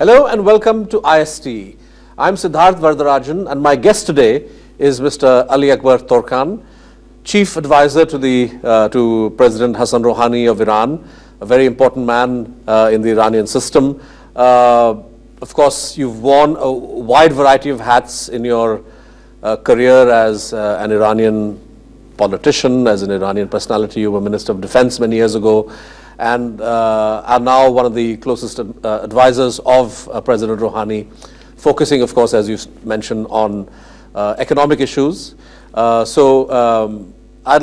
Hello and welcome to IST. I'm Siddharth Varadarajan and my guest today is Mr. Ali Akbar Torkan, Chief Advisor to President Hassan Rouhani of Iran, a very important man in the Iranian system. Of course, you've worn a wide variety of hats in your career as an Iranian politician, as an Iranian personality. You were Minister of Defense many years ago, and are now one of the closest advisors of President Rouhani, focusing, of course, as you mentioned, on economic issues. I'd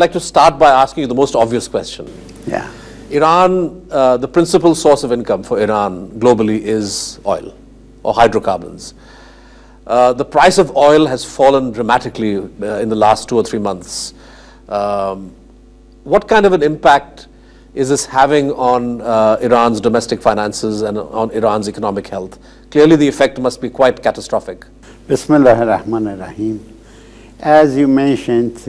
like to start by asking you the most obvious question. Yeah. Iran, the principal source of income for Iran globally is oil or hydrocarbons. The price of oil has fallen dramatically in the last 2 or 3 months. What kind of an impact is this having on Iran's domestic finances and on Iran's economic health? Clearly, the effect must be quite catastrophic. Bismillah ar-Rahman ar-Rahim. As you mentioned,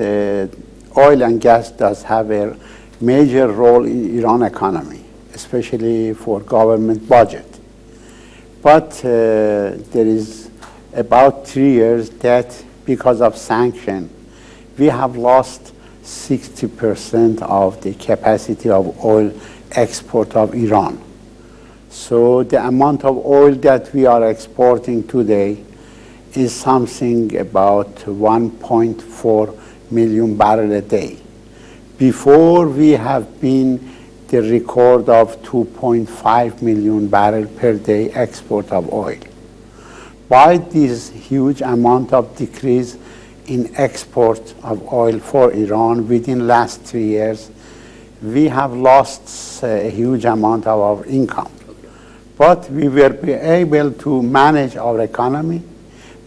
oil and gas does have a major role in Iran economy, especially for government budget. But there is about 3 years that because of sanction, we have lost 60% of the capacity of oil export of Iran. So the amount of oil that we are exporting today is something about 1.4 million barrels a day. Before we have been the record of 2.5 million barrels per day export of oil. By this huge amount of decrease in export of oil for Iran within last 3 years, we have lost a huge amount of our income. But we were able to manage our economy,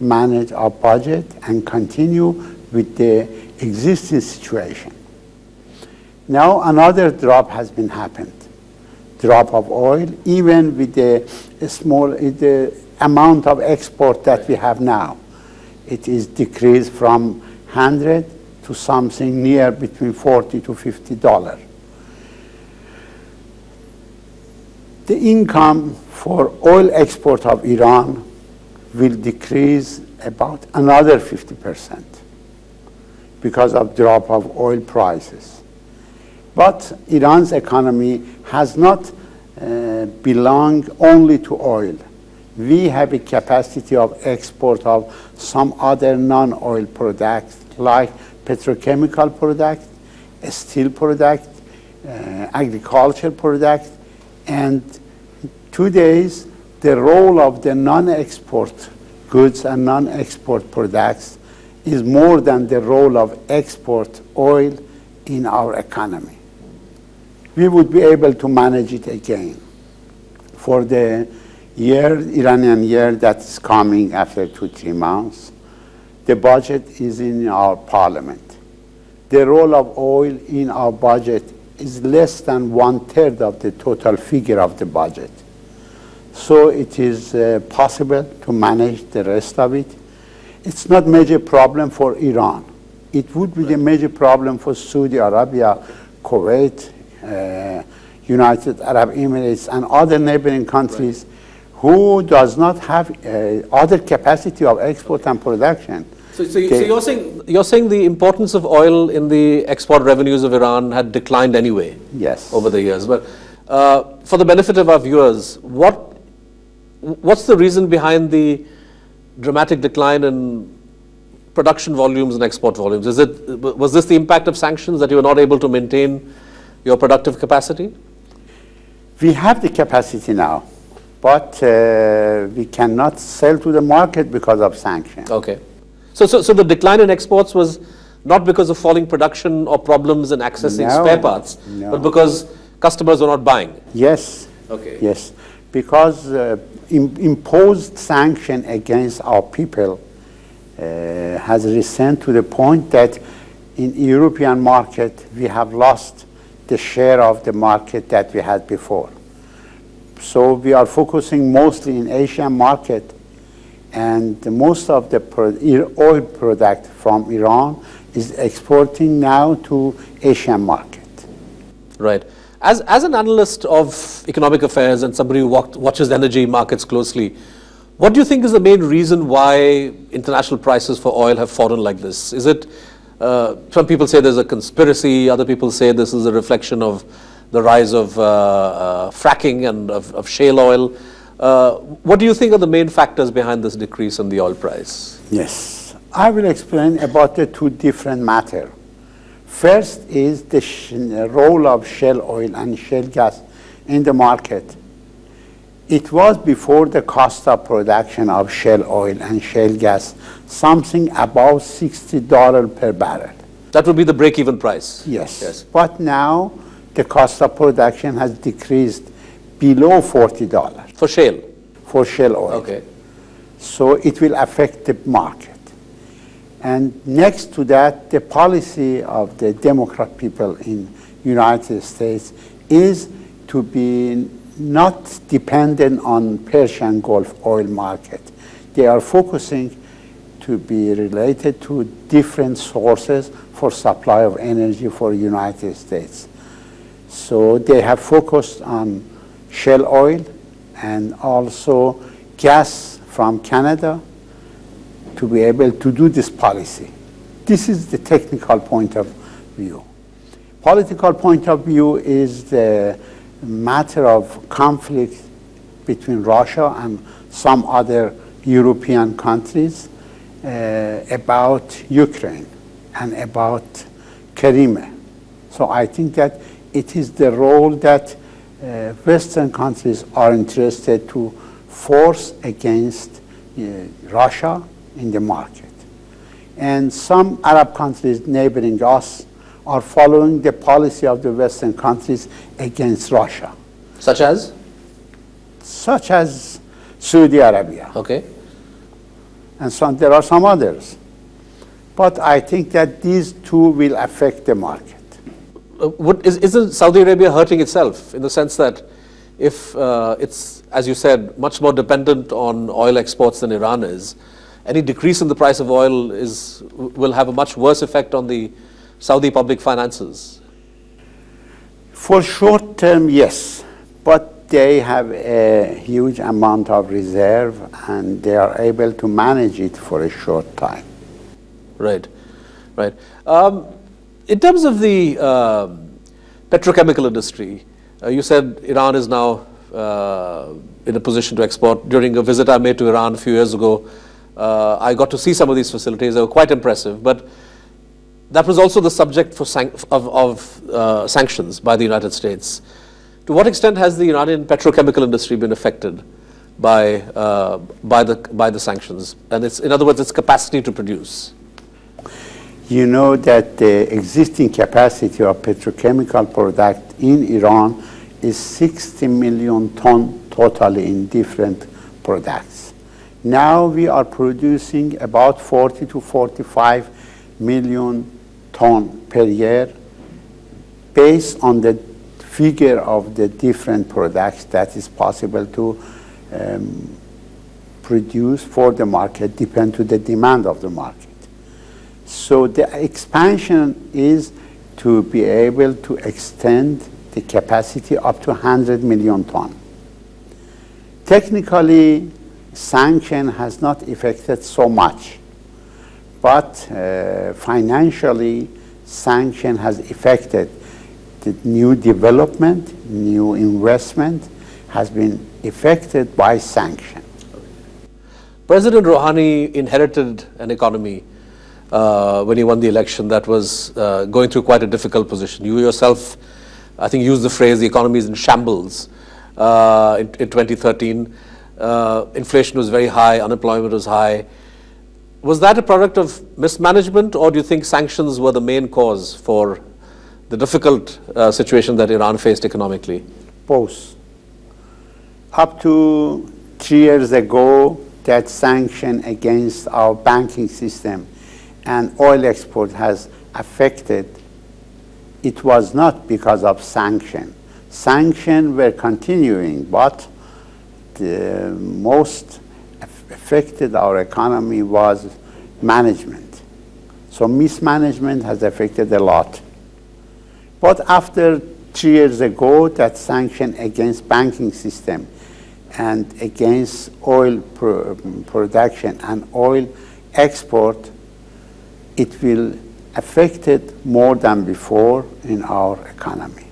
manage our budget, and continue with the existing situation. Now another drop has been happened, drop of oil, even with the amount of export that we have now. It is decreased from 100 to something near between $40 to $50. The income for oil export of Iran will decrease about another 50% because of drop of oil prices. But Iran's economy has not belonged only to oil. We have a capacity of export of some other non-oil products like petrochemical products, steel products, agricultural products, and today the role of the non-export goods and non-export products is more than the role of export oil in our economy. We would be able to manage it again for the Iranian year that's coming after 2-3 months. The budget is in our parliament. The role of oil in our budget is less than 1/3 of the total figure of the budget. So it is possible to manage the rest of it. It's not a major problem for Iran. It would be a major problem for Saudi Arabia, Kuwait, United Arab Emirates, and other neighboring countries who does not have other capacity of export and production. So you're saying the importance of oil in the export revenues of Iran had declined anyway? Yes. Over the years. But for the benefit of our viewers, what's the reason behind the dramatic decline in production volumes and export volumes? Was this the impact of sanctions, that you were not able to maintain your productive capacity? We have the capacity now, but we cannot sell to the market because of sanctions. Okay. So the decline in exports was not because of falling production or problems in accessing spare parts, but because customers were not buying? Yes. Okay. Yes. Because imposed sanction against our people has risen to the point that in European market we have lost the share of the market that we had before. So we are focusing mostly in Asian market, and most of the oil product from Iran is exporting now to Asian market. Right. As an analyst of economic affairs and somebody who watches energy markets closely, what do you think is the main reason why international prices for oil have fallen like this? Is it, some people say there's a conspiracy, other people say this is a reflection of the rise of fracking and of shale oil. What do you think are the main factors behind this decrease in the oil price? Yes, I will explain about the two different matters. First is the role of shale oil and shale gas in the market. It was before the cost of production of shale oil and shale gas, something about $60 per barrel. That would be the break-even price? Yes. But now the cost of production has decreased below $40. For shale? For shale oil. Okay. So it will affect the market. And next to that, the policy of the Democrat people in United States is to be not dependent on Persian Gulf oil market. They are focusing to be related to different sources for supply of energy for United States. So they have focused on shale oil and also gas from Canada to be able to do this policy. This is the technical point of view. Political point of view is the matter of conflict between Russia and some other European countries about Ukraine and about Crimea. So I think that it is the role that Western countries are interested to force against Russia in the market. And some Arab countries neighboring us are following the policy of the Western countries against Russia. Such as? Such as Saudi Arabia. Okay. And there are some others. But I think that these two will affect the market. Isn't Saudi Arabia hurting itself in the sense that if it's, as you said, much more dependent on oil exports than Iran is, any decrease in the price of oil will have a much worse effect on the Saudi public finances? For short term, yes, but they have a huge amount of reserve and they are able to manage it for a short time. Right. In terms of the petrochemical industry, you said Iran is now in a position to export. During a visit I made to Iran a few years ago, I got to see some of these facilities. They were quite impressive, but that was also the subject of sanctions by the United States. To what extent has the Iranian petrochemical industry been affected by the sanctions? And in other words, its capacity to produce. You know that the existing capacity of petrochemical product in Iran is 60 million ton totally in different products. Now we are producing about 40 to 45 million ton per year based on the figure of the different products that is possible to produce for the market, depend to the demand of the market. So the expansion is to be able to extend the capacity up to 100 million ton. Technically, sanction has not affected so much, but financially, sanction has affected the new development, new investment has been affected by sanction. President Rouhani inherited an economy when he won the election that was going through quite a difficult position. You yourself, I think, used the phrase the economy is in shambles in 2013. Inflation was very high, unemployment was high. Was that a product of mismanagement, or do you think sanctions were the main cause for the difficult situation that Iran faced economically? Both. Up to 3 years ago, that sanction against our banking system and oil export has affected. It was not because of sanction. Sanctions were continuing, but the most affected our economy was management. So mismanagement has affected a lot. But after 3 years ago, that sanction against banking system and against oil production and oil export, it will affect it more than before in our economy.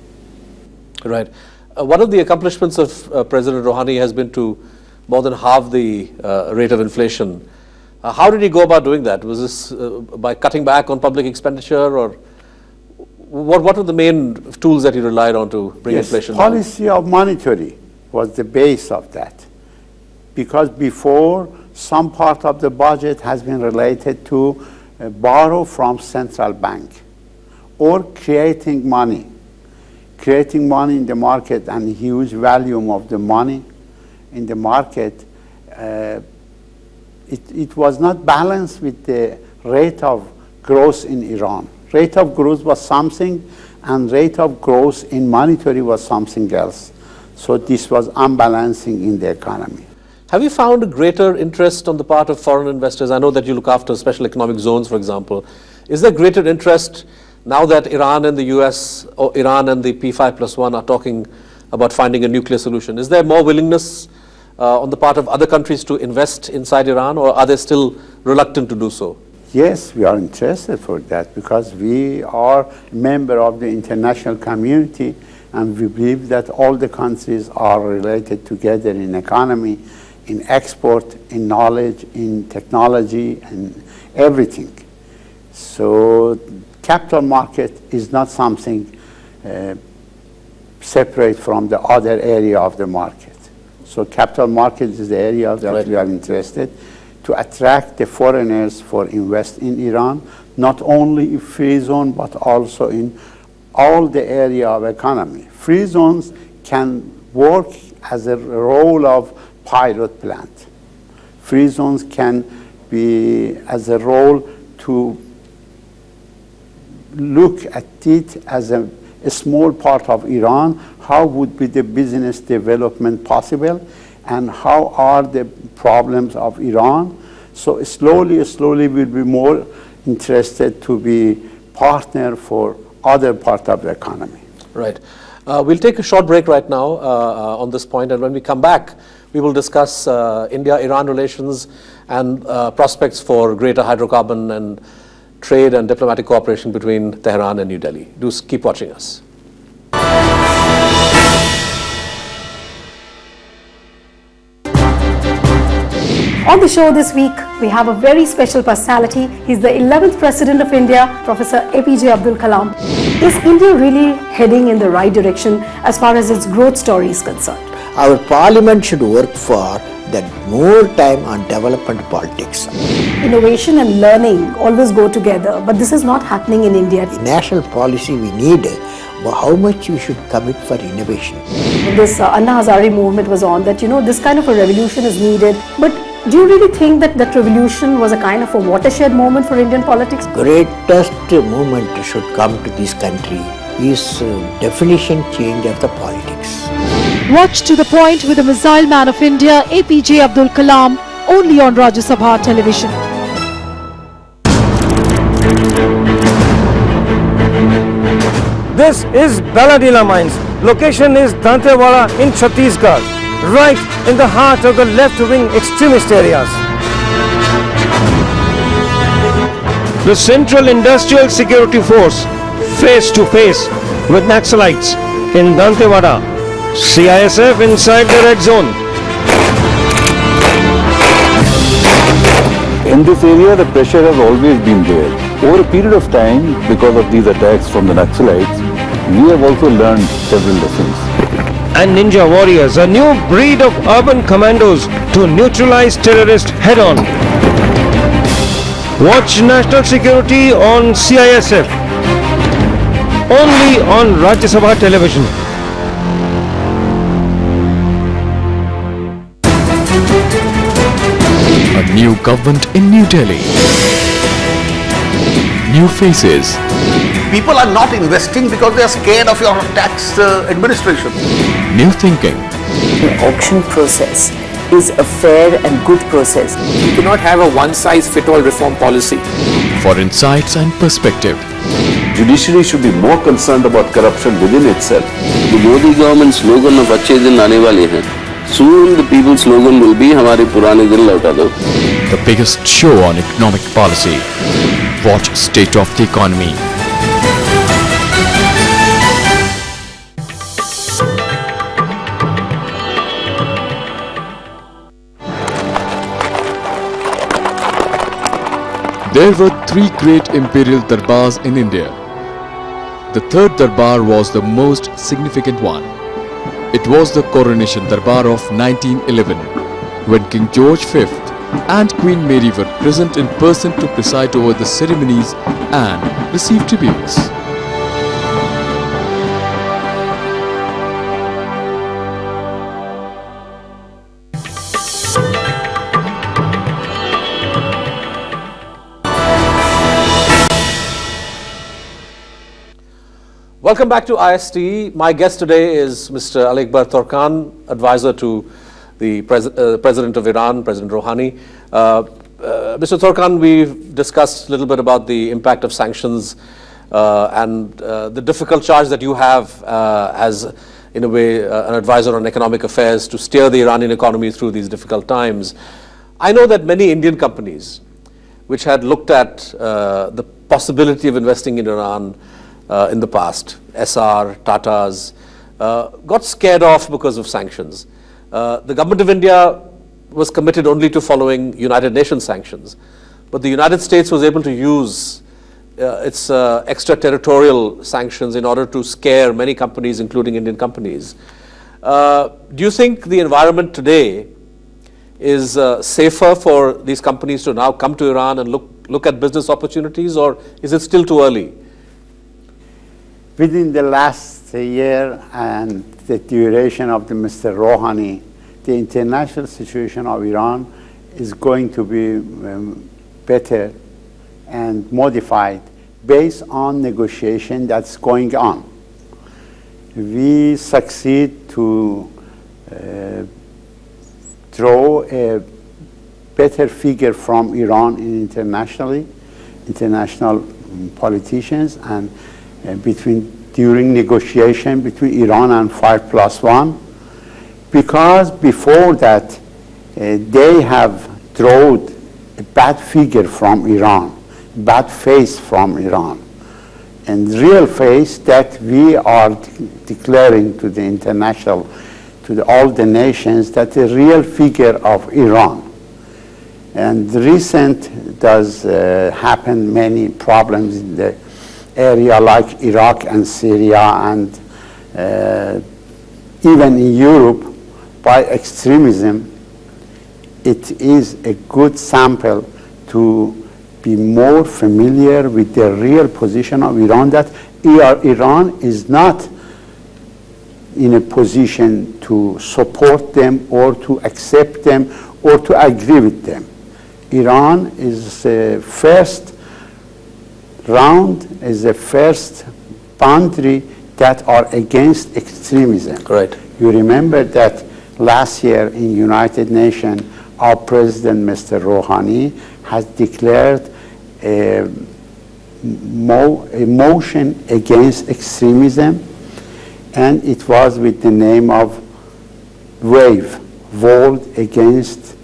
Right. One of the accomplishments of President Rouhani has been to more than halve the rate of inflation. How did he go about doing that? Was this by cutting back on public expenditure, or what are the main tools that he relied on to bring inflation down? Policy of monetary was the base of that. Because before, some part of the budget has been related to borrow from central bank or creating money in the market, and huge volume of the money in the market. It was not balanced with the rate of growth in Iran. Rate of growth was something, and rate of growth in monetary was something else. So this was unbalancing in the economy. Have you found a greater interest on the part of foreign investors? I know that you look after special economic zones, for example. Is there greater interest now that Iran and the US, or Iran and the P5+1 are talking about finding a nuclear solution? Is there more willingness on the part of other countries to invest inside Iran, or are they still reluctant to do so? Yes, we are interested for that because we are a member of the international community, and we believe that all the countries are related together in economy, in export, in knowledge, in technology, and everything. So capital market is not something separate from the other area of the market. So capital market is the area that we are interested to attract the foreigners for invest in Iran, not only in free zone, but also in all the area of economy. Free zones can work as a role of pilot plant. Free zones can be as a role to look at it as a small part of Iran. How would be the business development possible, and how are the problems of Iran? So slowly we'll be more interested to be partner for other part of the economy. Right. We'll take a short break right now on this point, and when we come back, we will discuss India-Iran relations and prospects for greater hydrocarbon and trade and diplomatic cooperation between Tehran and New Delhi. Do keep watching us. On the show this week, we have a very special personality. He's the 11th President of India, Professor APJ Abdul Kalam. Is India really heading in the right direction as far as its growth story is concerned? Our parliament should work for that more time on development politics. Innovation and learning always go together, but this is not happening in India. National policy we need, but how much you should commit for innovation. This Anna Hazare movement was on that, this kind of a revolution is needed. But do you really think that that revolution was a kind of a watershed moment for Indian politics? Greatest movement should come to this country is definition change of the politics. Watch To The Point with the Missile Man of India, APJ Abdul Kalam, only on Rajya Sabha television. This is Baladila Mines. Location is Dantewala in Chhattisgarh, right in the heart of the left-wing extremist areas. The Central Industrial Security Force face to face with Naxalites in Dantewada. CISF inside the red zone. In this area, the pressure has always been there. Over a period of time, because of these attacks from the Naxalites, we have also learned several lessons. And Ninja Warriors, a new breed of urban commandos to neutralize terrorists head-on. Watch National Security on CISF, only on Rajya Sabha television. A new government in New Delhi. New faces. People are not investing because they are scared of your tax administration. New thinking. The auction process is a fair and good process. You cannot have a one-size-fits-all reform policy. For insights and perspective. judiciary should be more concerned about corruption within itself. The Modi government slogan of अच्छे दिन आने वाले हैं. Soon the people's slogan will be हमारे पुराने दिन लौटा दो. The biggest show on economic policy. Watch State of the Economy. There were three great imperial darbars in India. The third darbar was the most significant one. It was the coronation darbar of 1911, when King George V and Queen Mary were present in person to preside over the ceremonies and receive tributes. Welcome back to IST. My guest today is Mr. Ali Akbar Torkan, advisor to the President of Iran, President Rouhani. Mr. Torkan, we've discussed a little bit about the impact of sanctions and the difficult charge that you have as, in a way, an advisor on economic affairs to steer the Iranian economy through these difficult times. I know that many Indian companies which had looked at the possibility of investing in Iran in the past, SR, Tatas, got scared off because of sanctions. The government of India was committed only to following United Nations sanctions, but the United States was able to use its extraterritorial sanctions in order to scare many companies, including Indian companies. Do you think the environment today is safer for these companies to now come to Iran and look at business opportunities, or is it still too early? Within the last year and the duration of Mr. Rouhani, the international situation of Iran is going to be better and modified based on negotiation that's going on. We succeed to draw a better figure from Iran international politicians and during negotiation between Iran and 5+1, because before that they have drawn a bad figure from Iran, bad face from Iran, and real face that we are declaring to the international, to all the nations, that the real figure of Iran. And recent does happen many problems in the area like Iraq and Syria and even in Europe by extremism. It is a good sample to be more familiar with the real position of Iran, that Iran is not in a position to support them or to accept them or to agree with them. Iran is the first round, is the first boundary that are against extremism. Correct. You remember that last year in United Nations, our President, Mr. Rouhani, has declared a motion against extremism, and it was with the name of WAVE, World Against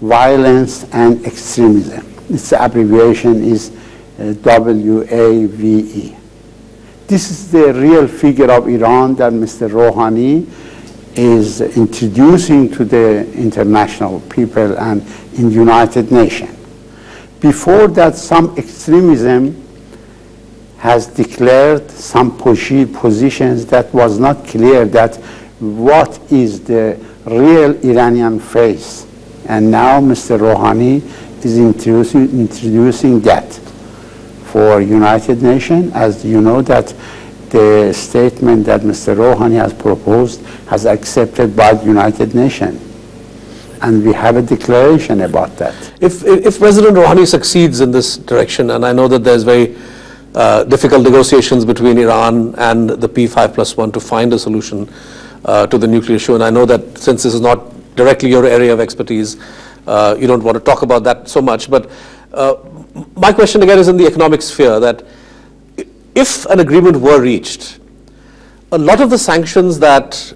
Violence and Extremism. Its abbreviation is WAVE. This is the real figure of Iran that Mr. Rouhani is introducing to the international people and in United Nations. Before that, some extremism has declared some positions that was not clear that what is the real Iranian face. And now Mr. Rouhani is introducing that for United Nations. As you know, that the statement that Mr. Rouhani has proposed has accepted by the United Nations. And we have a declaration about that. If President Rouhani succeeds in this direction, and I know that there's very difficult negotiations between Iran and the P5+1 to find a solution to the nuclear issue, and I know that since this is not directly your area of expertise, you don't want to talk about that so much, but my question again is in the economic sphere, that if an agreement were reached, a lot of the sanctions that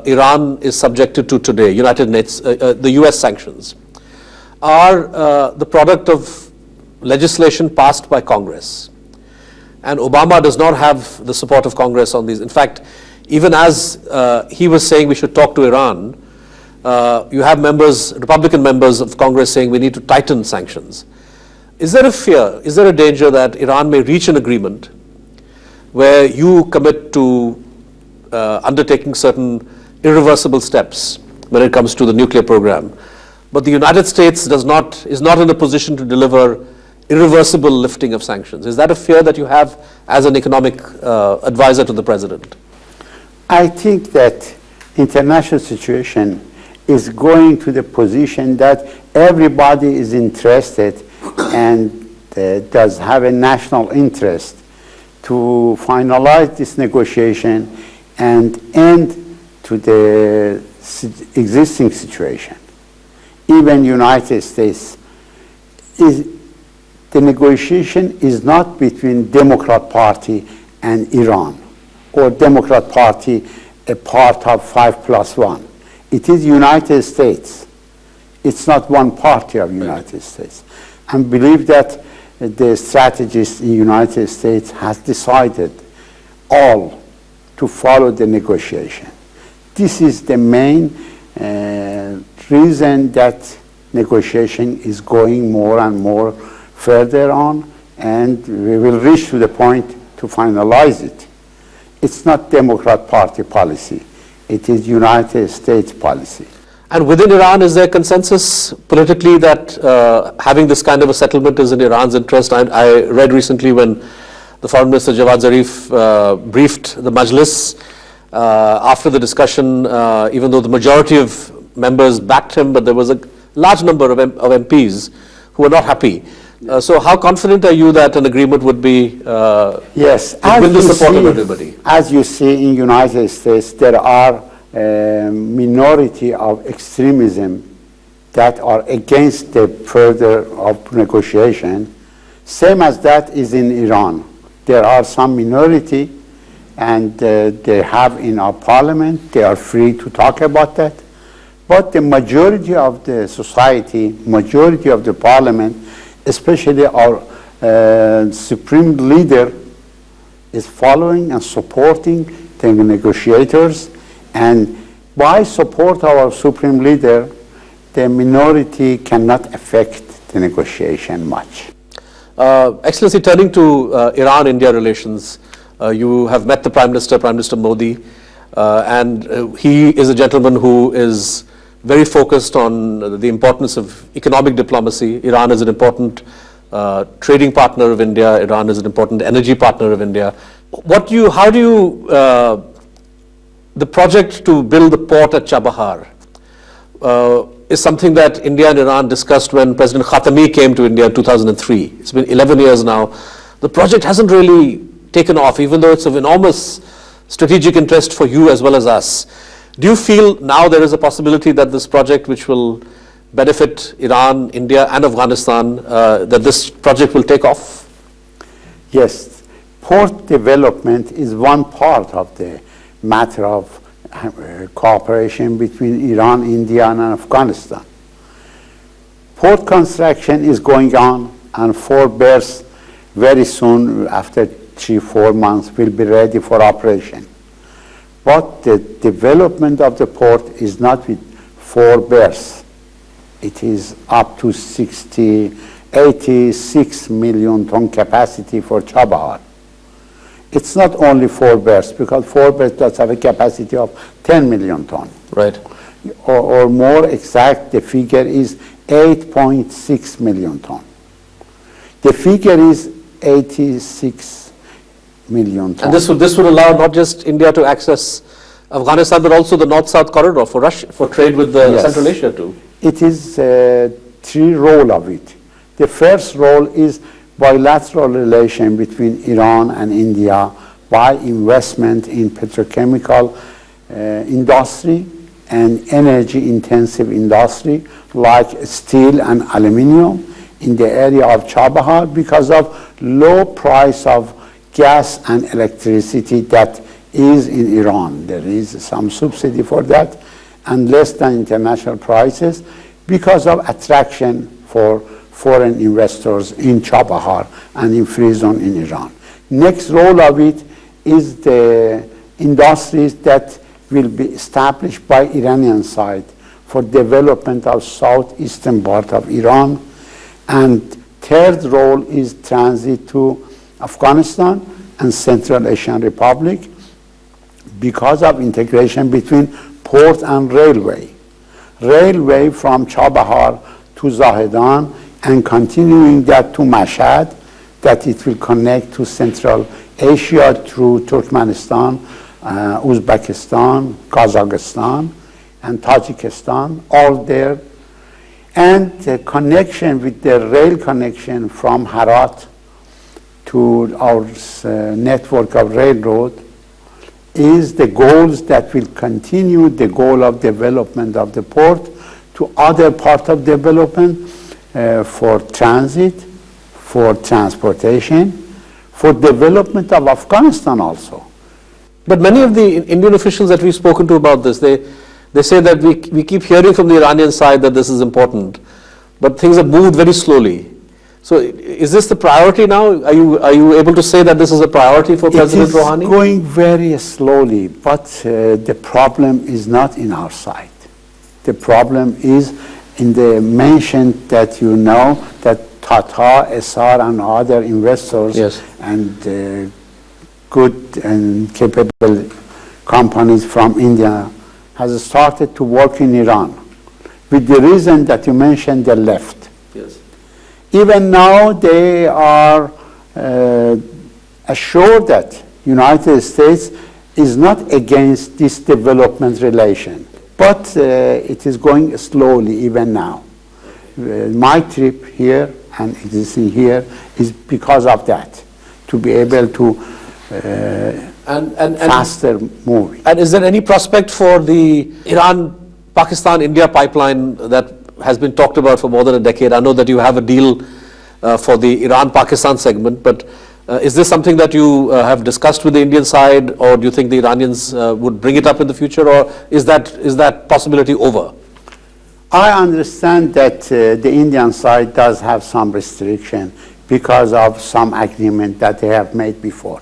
Iran is subjected to today, the US sanctions, are the product of legislation passed by Congress. And Obama does not have the support of Congress on these. In fact, even as he was saying we should talk to Iran, you have Republican members of Congress saying we need to tighten sanctions. Is there a fear, is there a danger that Iran may reach an agreement where you commit to undertaking certain irreversible steps when it comes to the nuclear program, but the United States is not in a position to deliver irreversible lifting of sanctions? Is that a fear that you have as an economic advisor to the president? I think that international situation is going to the position that everybody is interested and does have a national interest to finalize this negotiation and end to the existing situation. Even United States the negotiation is not between Democrat Party and Iran, or Democrat Party a part of 5+1. It is United States. It's not one party of United States. I believe that the strategists in the United States has decided all to follow the negotiation. This is the main reason that negotiation is going more and more further on, and we will reach to the point to finalize it. It's not Democrat Party policy. It is United States policy. And within Iran, is there consensus politically that having this kind of a settlement is in Iran's interest? I read recently when the Foreign Minister Javad Zarif briefed the Majlis after the discussion, even though the majority of members backed him, but there was a large number of MPs who were not happy. So how confident are you that an agreement would be yes, with the support of everybody? As you see in United States, there are a minority of extremism that are against the further of negotiation. Same as that is in Iran. There are some minority, and they have in our parliament, they are free to talk about that. But the majority of the society, majority of the parliament, especially our supreme leader, is following and supporting the negotiators. And by support of our supreme leader, the minority cannot affect the negotiation much. Excellency, turning to Iran-India relations, you have met the Prime Minister Modi, and he is a gentleman who is very focused on the importance of economic diplomacy. Iran is an important trading partner of India. Iran is an important energy partner of India. The project to build the port at Chabahar is something that India and Iran discussed when President Khatami came to India in 2003. It's been 11 years now. The project hasn't really taken off, even though it's of enormous strategic interest for you as well as us. Do you feel now there is a possibility that this project, which will benefit Iran, India, and Afghanistan, that this project will take off? Yes, port development is one part of the matter of cooperation between Iran, India, and Afghanistan. Port construction is going on, and 4 berths very soon, after 3-4 months, will be ready for operation. But the development of the port is not with 4 berths. It is up to 86 million ton capacity for Chabahar. It's not only 4 berths, because 4 berths does have a capacity of 10 million ton. Right. Or more exact, the figure is 8.6 million ton. The figure is 86 million ton. And this would allow not just India to access Afghanistan, but also the North-South corridor for Russia, for trade with Central Asia too. It is 3 roles of it. The first role is bilateral relation between Iran and India by investment in petrochemical industry and energy-intensive industry like steel and aluminium in the area of Chabahar, because of low price of gas and electricity that is in Iran. There is some subsidy for that and less than international prices because of attraction for foreign investors in Chabahar and in Free Zone in Iran. Next role of it is the industries that will be established by Iranian side for development of southeastern part of Iran. And third role is transit to Afghanistan and Central Asian Republic because of integration between port and railway. Railway from Chabahar to Zahedan and continuing that to Mashhad, that it will connect to Central Asia through Turkmenistan, Uzbekistan, Kazakhstan, and Tajikistan, all there. And the connection with the rail connection from Herat to our network of railroad is the goals that will continue the goal of development of the port to other part of development for transit, for transportation, for development of Afghanistan also. But many of the Indian officials that we've spoken to about this, they say that we keep hearing from the Iranian side that this is important, but things have moved very slowly. So is this the priority now? Are you able to say that this is a priority for President Rouhani? It is going very slowly, but the problem is not in our side. The problem is in the mention that you know that Tata, Essar and other investors and good and capable companies from India has started to work in Iran with the reason that you mentioned the left. Yes. Even now they are assured that United States is not against this development relation, but it is going slowly even now. My trip here and existing here is because of that, to be able to faster moving. And is there any prospect for the Iran-Pakistan-India pipeline that has been talked about for more than a decade? I know that you have a deal for the Iran-Pakistan segment, but is this something that you have discussed with the Indian side, or do you think the Iranians would bring it up in the future, or is that possibility over? I understand that the Indian side does have some restriction because of some agreement that they have made before.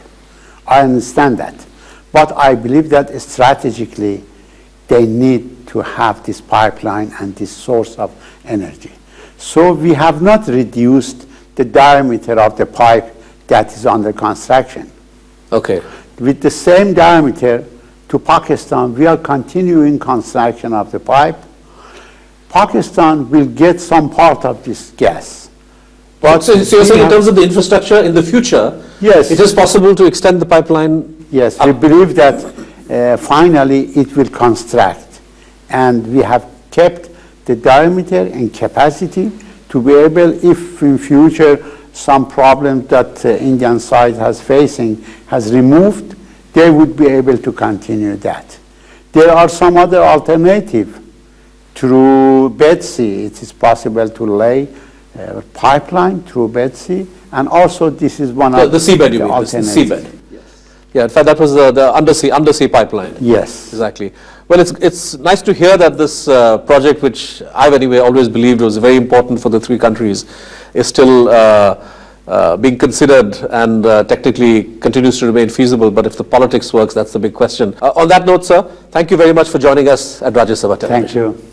I understand that. But I believe that strategically they need to have this pipeline and this source of energy. So we have not reduced the diameter of the pipe that is under construction. Okay. With the same diameter to Pakistan, we are continuing construction of the pipe. Pakistan will get some part of this gas. But so you're saying in terms of the infrastructure in the future, yes, it is possible to extend the pipeline? Yes, we believe that finally it will construct. And we have kept the diameter and capacity to be able, if in future some problem that the Indian side has facing has removed, they would be able to continue that. There are some other alternative. Through Betsy, it is possible to lay a pipeline through Betsy, and also this is one of the seabed, the alternatives. The seabed. Yes. Yeah, in fact, that was the undersea pipeline. Yes. Exactly. Well, it's nice to hear that this project, which I've anyway always believed was very important for the three countries, is still being considered and technically continues to remain feasible. But if the politics works, that's the big question. On that note, sir, thank you very much for joining us at Rajya Sabha Television. Thank you.